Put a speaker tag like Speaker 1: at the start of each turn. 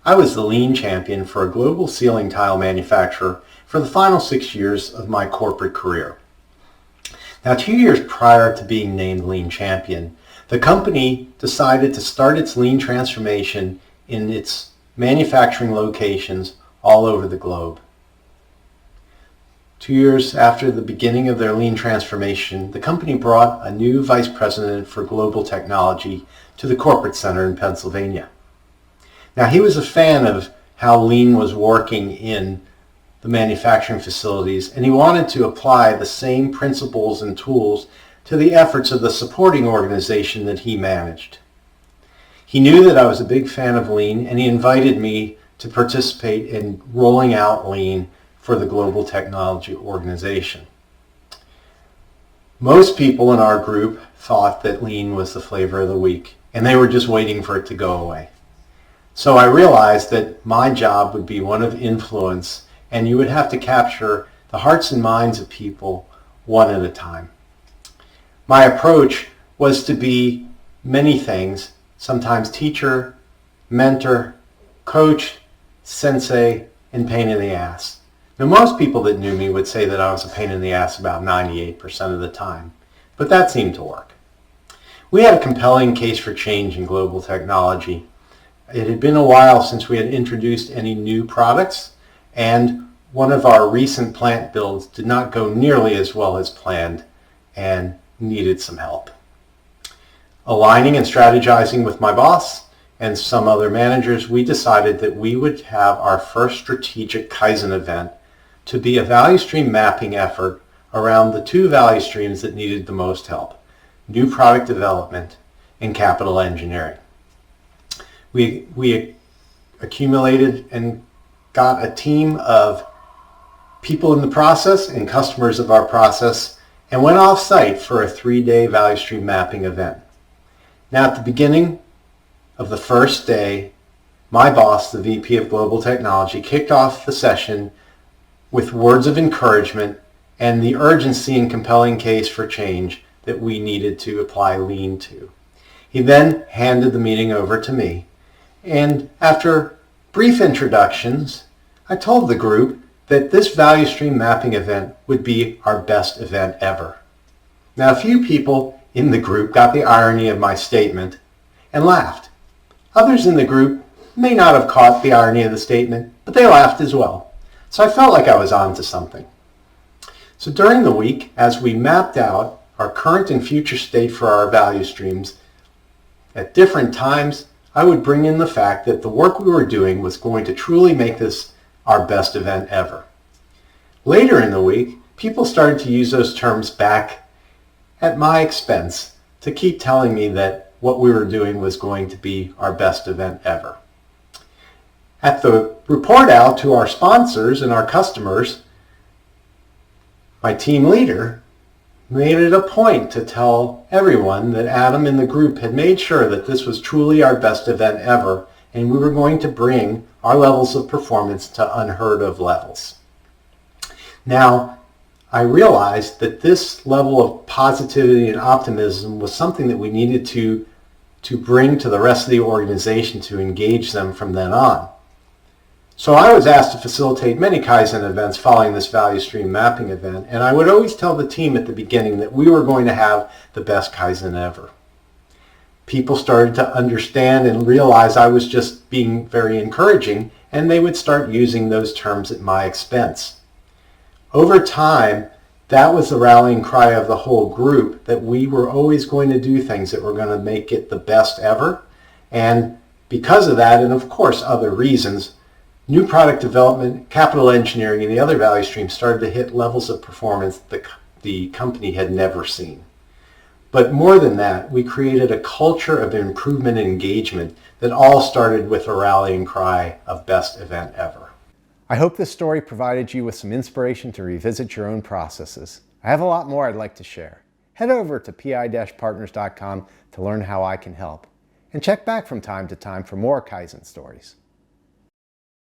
Speaker 1: I was the Lean champion for a global ceiling tile manufacturer for the final 6 years of my corporate career. Now, 2 years prior to being named Lean champion, the company decided to start its Lean transformation in its manufacturing locations all over the globe. 2 years after the beginning of their Lean transformation, the company brought a new vice president for global technology to the corporate center in Pennsylvania. Now, he was a fan of how Lean was working in the manufacturing facilities, and he wanted to apply the same principles and tools to the efforts of the supporting organization that he managed. He knew that I was a big fan of Lean, and he invited me to participate in rolling out Lean for the global technology organization. Most people in our group thought that Lean was the flavor of the week, and they were just waiting for it to go away. So I realized that my job would be one of influence, and you would have to capture the hearts and minds of people one at a time. My approach was to be many things, sometimes teacher, mentor, coach, sensei, and pain in the ass. Now, most people that knew me would say that I was a pain in the ass about 98% of the time, but that seemed to work. We had a compelling case for change in global technology. It had been a while since we had introduced any new products, and one of our recent plant builds did not go nearly as well as planned and needed some help. Aligning and strategizing with my boss and some other managers, we decided that we would have our first strategic Kaizen event to be a value stream mapping effort around the two value streams that needed the most help: new product development and capital engineering. We accumulated and got a team of people in the process and customers of our process and went off site for a 3-day value stream mapping event. Now, at the beginning of the first day, my boss, the VP of Global Technology, kicked off the session with words of encouragement and the urgency and compelling case for change that we needed to apply Lean to. He then handed the meeting over to me, and after brief introductions, I told the group that this value stream mapping event would be our best event ever. Now, a few people in the group got the irony of my statement and laughed. Others in the group may not have caught the irony of the statement, but they laughed as well. So I felt like I was on to something. So during the week, as we mapped out our current and future state for our value streams, at different times, I would bring in the fact that the work we were doing was going to truly make this our best event ever. Later in the week, people started to use those terms back at my expense to keep telling me that what we were doing was going to be our best event ever. At the report out to our sponsors and our customers, my team leader made it a point to tell everyone that Adam and the group had made sure that this was truly our best event ever, and we were going to bring our levels of performance to unheard of levels. Now, I realized that this level of positivity and optimism was something that we needed to bring to the rest of the organization to engage them from then on. So I was asked to facilitate many Kaizen events following this value stream mapping event, and I would always tell the team at the beginning that we were going to have the best Kaizen ever. People started to understand and realize I was just being very encouraging, and they would start using those terms at my expense. Over time, that was the rallying cry of the whole group, that we were always going to do things that were going to make it the best ever. And because of that, and of course other reasons, new product development, capital engineering, and the other value streams started to hit levels of performance that the company had never seen. But more than that, we created a culture of improvement and engagement that all started with a rallying cry of best event ever.
Speaker 2: I hope this story provided you with some inspiration to revisit your own processes. I have a lot more I'd like to share. Head over to pi-partners.com to learn how I can help. And check back from time to time for more Kaizen stories.